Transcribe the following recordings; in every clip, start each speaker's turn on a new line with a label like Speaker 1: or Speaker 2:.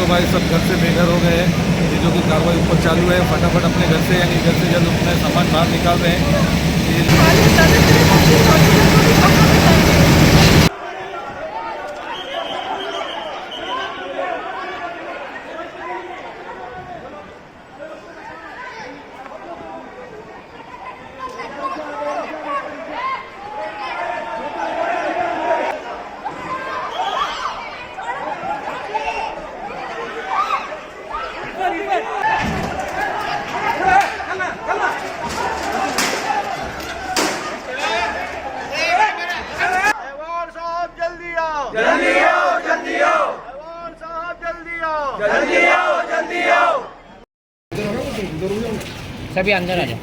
Speaker 1: जो भाई सब घर से बेघर हो गए हैं, ये जो कि कार्रवाई ऊपर चालू है, फटाफट अपने घर से यानी घर से जल्द अपना सामान बाहर निकाल रहे हैं।
Speaker 2: सभी अंदर आ जाओ।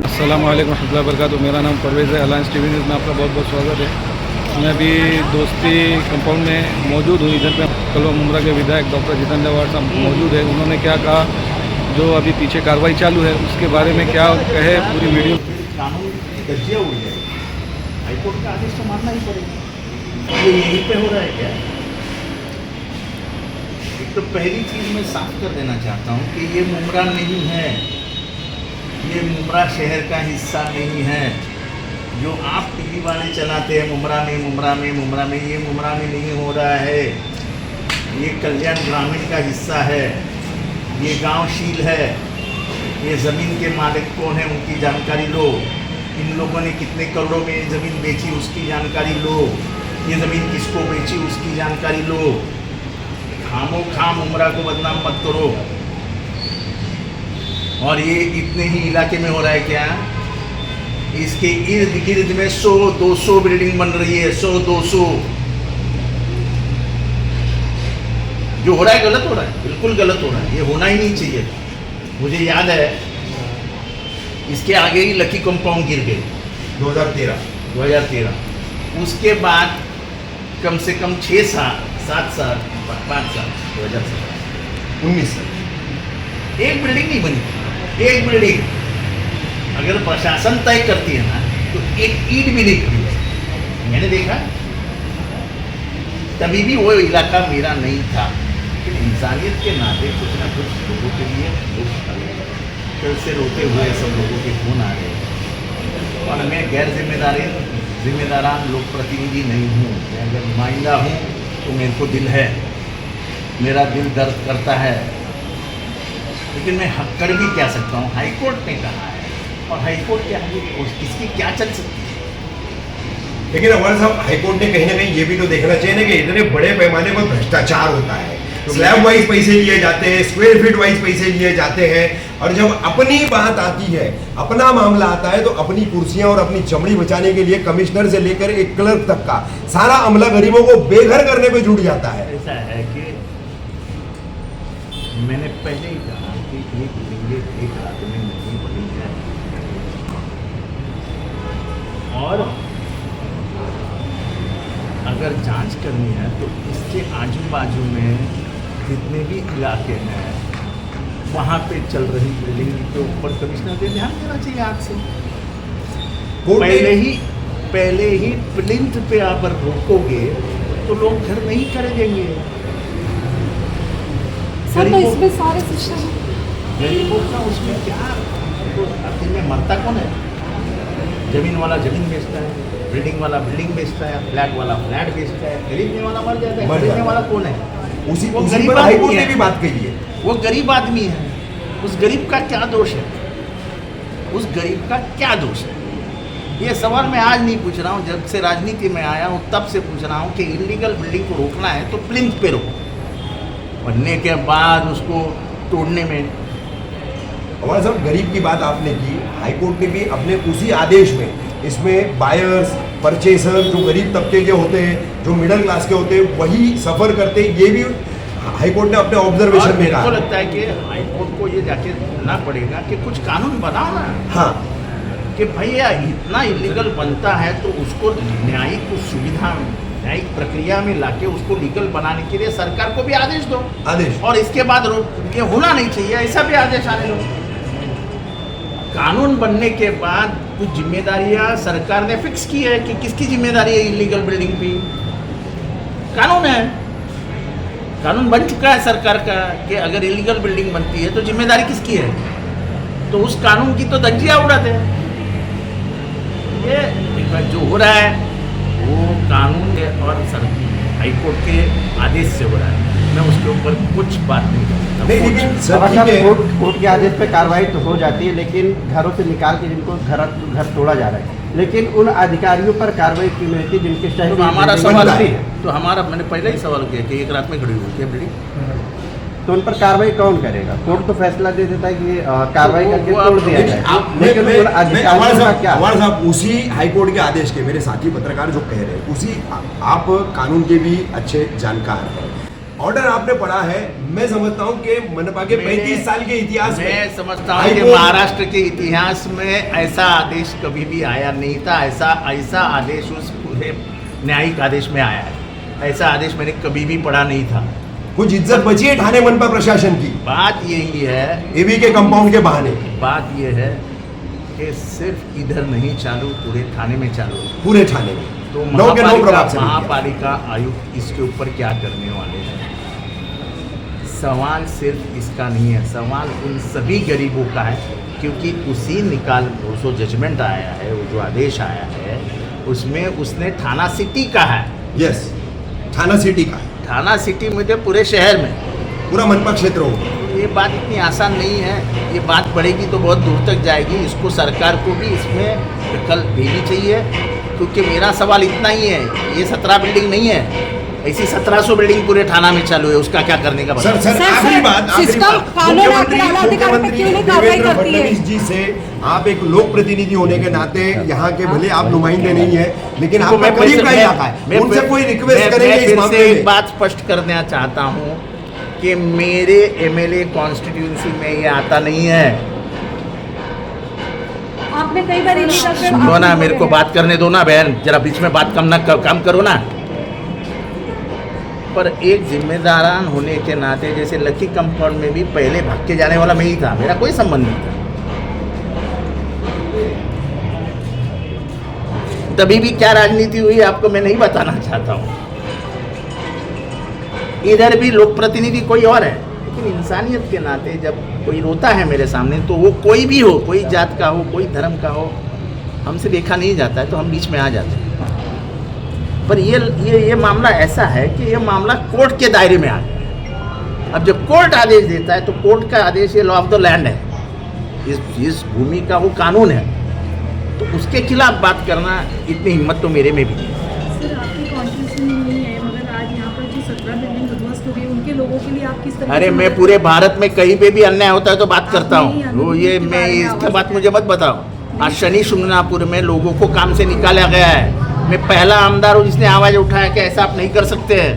Speaker 1: अस्सलाम वालेकुम रहमतुल्लाहि व बरकातुहू। मेरा नाम परवेज़ है। अलायंस टीवी न्यूज़ में आपका बहुत बहुत स्वागत है। मैं अभी दोस्ती कंपाउंड में मौजूद हूँ। इधर पे कलवा मुमरा के विधायक डॉक्टर जितेंद्र अवार्ड साहब मौजूद है। उन्होंने क्या कहा, जो अभी पीछे कार्रवाई चालू है उसके बारे में क्या कहे, पूरी वीडियो।
Speaker 3: कानून की धज्जियाँ उड़ जाए, हाईकोर्ट का आदेश तो मानना ही पड़ेगा। ये यहीं पे हो रहा है क्या? एक तो पहली चीज़ मैं साफ कर देना चाहता हूँ कि ये मुमरा नहीं है, ये मुमरा शहर का हिस्सा नहीं है। जो आप टीवी वाले चलाते हैं मुमरा में, ये मुमरा में नहीं हो रहा है। ये कल्याण ग्रामीण का हिस्सा है, ये गांव शील है। ये ज़मीन के मालिक कौन है उनकी जानकारी लो। इन लोगों ने कितने करोड़ों में ये ज़मीन बेची उसकी जानकारी लो। ये ज़मीन किसको बेची उसकी जानकारी लो। खामोखाम उमरा को बदनाम मत करो। और ये इतने ही इलाके में हो रहा है क्या? इसके इर्द गिर्द में 100-200 बिल्डिंग बन रही है, 100-200। जो हो रहा है गलत हो रहा है, बिल्कुल गलत हो रहा है। ये होना ही नहीं चाहिए। मुझे याद है इसके आगे ही लकी कंपाउंड गिर गए 2013। उसके बाद कम से कम 6 साल 7 साल 5 साल 2019 साल एक बिल्डिंग नहीं बनी। एक बिल्डिंग अगर प्रशासन तय करती है ना तो एक ईंट भी नहीं खड़ी। मैंने देखा तभी भी वो इलाका मेरा नहीं था, लेकिन इंसानियत के नाते कुछ ना कुछ लोगों के लिए कल से रोते हुए सब लोगों के फोन आ रहे हैं। और मैं गैर जिम्मेदारान लोक प्रतिनिधि नहीं हूँ। मैं अगर नुमाइंदा हूँ तो मेरे को दिल है, मेरा दिल दर्द करता है, लेकिन मैं हक कर भी क्या सकता हूँ। हाईकोर्ट ने कहा है और हाईकोर्ट के आगे किसकी क्या चल सकती है।
Speaker 4: लेकिन अवार्ड साहब, हाईकोर्ट ने कहीं ना कहीं ये भी तो देखना चाहिए ना कि इतने बड़े पैमाने पर भ्रष्टाचार होता है। स्लैब वाइज पैसे लिए जाते हैं, स्क्वायर फीट वाइज पैसे लिए जाते हैं, और जब अपनी बात आती है, अपना मामला आता है, तो अपनी कुर्सियां और अपनी चमड़ी बचाने के लिए कमिश्नर से लेकर एक क्लर्क तक का सारा अमला गरीबों को बेघर करने पे जुट जाता है।
Speaker 3: ऐसा है कि मैंने पहले ही कहा कि एक बिल्डिंग एक रात में नहीं बनी है, और अगर जांच करनी है तो इसके आजू बाजू में जितने भी इलाके हैं वहाँ पे चल रही बिल्डिंग के ऊपर कमिश्नर को ध्यान देना चाहिए। आज से पहले ही प्लिंथ पे अगर रोकोगे तो लोग घर नहीं खरीदेंगे।
Speaker 5: सर तो इसमें सारे सिस्टम
Speaker 3: गरीबों का उसमें क्या, तो आखिर में मरता कौन है? जमीन वाला जमीन बेचता है, बिल्डिंग वाला बिल्डिंग बेचता है, फ्लैट वाला फ्लैट बेचता है, खरीदने वाला मर जाता है। खरीदने वाला कौन है?
Speaker 4: उसी
Speaker 3: वो
Speaker 4: उसी
Speaker 3: गरीब
Speaker 4: पर हाईकोर्ट ने भी बात कही है।
Speaker 3: वो गरीब आदमी है। उस गरीब का क्या दोष है? उस गरीब का क्या दोष है? ये सवाल मैं आज नहीं पूछ रहा हूँ, जब से राजनीति में आया हूँ तब से पूछ रहा हूँ कि इलीगल बिल्डिंग को रोकना है तो प्लिंथ पे रोको, बनने के बाद उसको तोड़ने में।
Speaker 4: हमारे साहब, गरीब की बात आपने की, हाईकोर्ट ने भी अपने उसी आदेश में इसमें बायर्स, परचेसर, जो गरीब तबके के होते हैं, जो मिडिल क्लास के होते हैं, वही सफ़र करते हैं, ये भी हाईकोर्ट ने अपने ऑब्जर्वेशन में कहा।
Speaker 3: मेरे को लगता है कि हाईकोर्ट को ये जाके करना पड़ेगा कि कुछ कानून बनाओ ना।
Speaker 4: हाँ,
Speaker 3: कि भैया इतना इलीगल बनता है तो उसको न्यायिक सुविधा, न्यायिक प्रक्रिया में लाके उसको लीगल बनाने के लिए सरकार को भी आदेश दो।
Speaker 4: आदेश
Speaker 3: और इसके बाद ये होना नहीं चाहिए, ऐसा भी आदेश आने दो। कानून बनने के बाद कुछ जिम्मेदारियां सरकार ने फिक्स की है कि किसकी जिम्मेदारी है इलीगल बिल्डिंग पे। कानून है, कानून बन चुका है सरकार का कि अगर इलीगल बिल्डिंग बनती है तो जिम्मेदारी किसकी है, तो उस कानून की तो धज्जियां उड़ाते हैं। ये जो हो रहा है वो कानून के और हाईकोर्ट के आदेश से हो रहा है, मैं उसके ऊपर कुछ बात नहीं कर सकता।
Speaker 4: नहीं, लेकिन सर
Speaker 6: अब
Speaker 4: ठीक है,
Speaker 6: कोर्ट के आदेश पे कार्रवाई तो हो जाती है, लेकिन घरों से निकाल के जिनको घर तोड़ा जा रहा है, लेकिन उन अधिकारियों पर कार्रवाई क्यों नहीं होती जिनके शहर
Speaker 3: तो हमारा
Speaker 6: की
Speaker 3: सवाल
Speaker 6: बनती
Speaker 3: है, तो हमारा मैंने पहले ही सवाल किया कि एक रात में खड़ी हुई क्या बिल्डिंग,
Speaker 6: तो उन पर कार्रवाई कौन करेगा? कोर्ट तो फैसला दे देता है कि कार्रवाई करके तोड़ दिया
Speaker 4: लेकिन
Speaker 6: जाए,
Speaker 4: आप
Speaker 6: लेकिन उन अधिकारियों का क्या?
Speaker 4: अवार साहब उसी हाईकोर्ट के आदेश के, मेरे साथी पत्रकार जो कह रहे हैं उसी, आप कानून के भी अच्छे जानकार हैं, ऑर्डर आपने पढ़ा है। मैं समझता हूँ कि मनपा के 35 साल के इतिहास में,
Speaker 3: मैं समझता हूँ कि महाराष्ट्र के इतिहास में ऐसा आदेश कभी भी आया नहीं था। ऐसा आदेश उस पूरे न्यायिक आदेश में आया है, ऐसा आदेश मैंने कभी भी पढ़ा नहीं था।
Speaker 4: कुछ इज्जत बची है ठाणे मनपा प्रशासन की
Speaker 3: बात यही है,
Speaker 4: एबी के कंपाउंड के बहाने,
Speaker 3: बात ये है कि सिर्फ इधर नहीं चालू, पूरे थाने में चालू है।
Speaker 4: पूरे ठाणे में
Speaker 3: तो
Speaker 4: नौ के नौ प्रभाव से
Speaker 3: महापालिका आयुक्त इसके ऊपर क्या करने वाले हैं? सवाल सिर्फ इसका नहीं है, सवाल उन सभी गरीबों का है, क्योंकि उसी वो जो जजमेंट आया है, वो जो आदेश आया है, उसमें उसने थाना सिटी का है।
Speaker 4: यस, थाना सिटी का,
Speaker 3: थाना सिटी मुझे पूरे शहर में,
Speaker 4: पूरा मनपा क्षेत्र हो।
Speaker 3: ये बात इतनी आसान नहीं है, ये बात बढ़ेगी तो बहुत दूर तक जाएगी। इसको सरकार को भी इसमें दखल देनी चाहिए, क्योंकि मेरा सवाल इतना ही है, ये 17 बिल्डिंग नहीं है, ऐसी 1700 बिल्डिंग पूरे थाना में चालू है, उसका क्या करने का
Speaker 4: सर आखिरी बात, मुख्यमंत्री देवेंद्र फडणवीस जी से आप एक लोक प्रतिनिधि होने के नाते, यहाँ के भले आप नुमाइंदे नहीं है, लेकिन आपका करीब का इलाका है, उनसे कोई रिक्वेस्ट करेंगे इस मामले में?
Speaker 3: एक बात स्पष्ट करना चाहता हूँ कि मेरे एमएलए कॉन्स्टिट्यूंसी में ये आता नहीं है।
Speaker 5: आपने कई बार
Speaker 3: सुनो ना, मेरे को बात करने दो ना बहन, जरा बीच में बात कम करो ना। पर एक जिम्मेदारान होने के नाते, जैसे लकी कंपाउंड में भी पहले भाग के जाने वाला मैं ही था, मेरा कोई संबंध नहीं था। तभी भी क्या राजनीति हुई आपको मैं नहीं बताना चाहता हूँ। इधर भी लोक प्रतिनिधि कोई और है, लेकिन इंसानियत के नाते जब कोई रोता है मेरे सामने, तो वो कोई भी हो, कोई जात का हो, कोई धर्म का हो, हमसे देखा नहीं जाता है, तो हम बीच में आ जाते हैं। पर ये मामला ऐसा है कि ये मामला कोर्ट के दायरे में आ गया। अब जब कोर्ट आदेश देता है तो कोर्ट का आदेश ये लॉ ऑफ द लैंड है, इस भूमि का वो कानून है, तो उसके खिलाफ बात करना इतनी हिम्मत तो मेरे में भी नहीं है।
Speaker 5: सर, आपकी कॉन्स्टिट्यूशन में नहीं है, मगर आज यहाँ पर जो 17 बिल्डिंग उद्ध्वस्त हो गई, उनके लोगों के लिए आप किस तरह?
Speaker 3: अरे मैं पूरे भारत में कहीं पे भी अन्याय होता है तो बात करता हूँ, वो ये मैं इसका बात मुझे मत बताओ। आज शनि शिंगणापुर में लोगों को काम से निकाला गया है, मैं पहला आमदार हूँ जिसने आवाज उठाया कि ऐसा आप नहीं कर सकते हैं।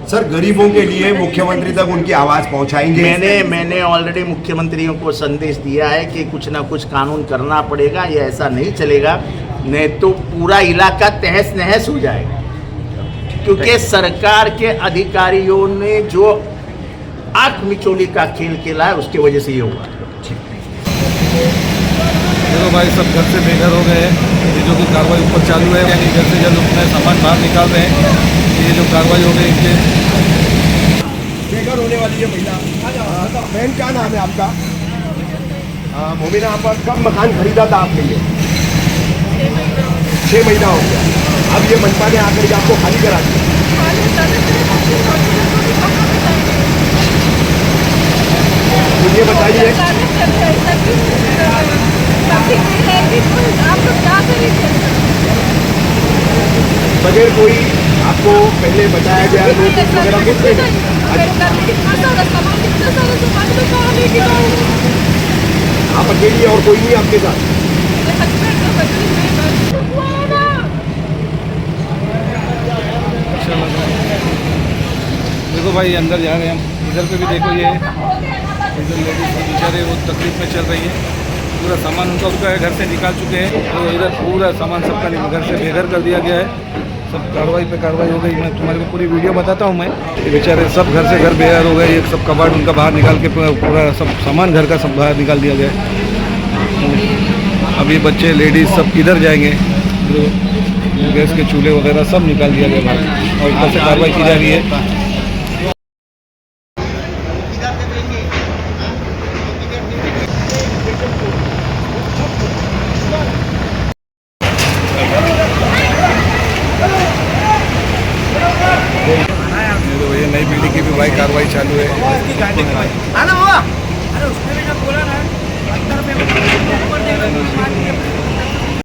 Speaker 4: सर गरीबों के लिए मुख्यमंत्री तक उनकी आवाज पहुंचाएंगे?
Speaker 3: मैंने ऑलरेडी मुख्यमंत्रियों को संदेश दिया है कि कुछ ना कुछ कानून करना पड़ेगा, ये ऐसा नहीं चलेगा, नहीं तो पूरा इलाका तहस नहस हो जाएगा। क्योंकि सरकार के अधिकारियों ने जो आंख मिचोली का खेल खेला है, उसकी वजह से ये हुआ।
Speaker 1: देखो भाई, सब घर से बेघर हो गए हैं, ये जो कि कार्रवाई ऊपर चालू है, यानी घर से जल्द अपना सामान बाहर निकाल रहे हैं, ये जो कार्रवाई हो गई इनके
Speaker 4: बेघर होने वाली है महिला। बहन क्या नाम है आपका? मोमिना, आप कब मकान खरीदा था आपने? ये 6 महीना हो गया। अब ये मनपा ने आकर के आपको खाली करा दिया। मुझे बताइए, बगैर कोई आपको पहले बताया गया नोटिस वगैरह कुछ नहीं? आप अकेली और कोई नहीं आपके साथ?
Speaker 1: देखो भाई, अंदर जा रहे हैं हम, इधर पे भी देखो, ये इधर लेडीज बेचारे वो तकलीफ में चल रही है, पूरा सामान उनका घर से निकाल चुके हैं, तो इधर पूरा सामान सबका घर से बेघर कर दिया गया है, सब कार्रवाई पे कार्रवाई हो गई। मैं तुम्हारे को पूरी वीडियो बताता हूँ। मैं ये बेचारे सब घर से घर बेघर हो गए, एक सब कबाड़ उनका बाहर निकाल के पूरा सब सामान घर का सब बाहर निकाल दिया गया है। अब सभी बच्चे लेडीज़ सब किधर जाएंगे, जो गैस के चूल्हे वगैरह सब निकाल दिया गया बाहर और ऊपर से कार्रवाई की जा रही है। ये नई बिल्डिंग की भी भाई कार्रवाई चालू है।
Speaker 2: अरे उसने भी जब बोला ना अंदर में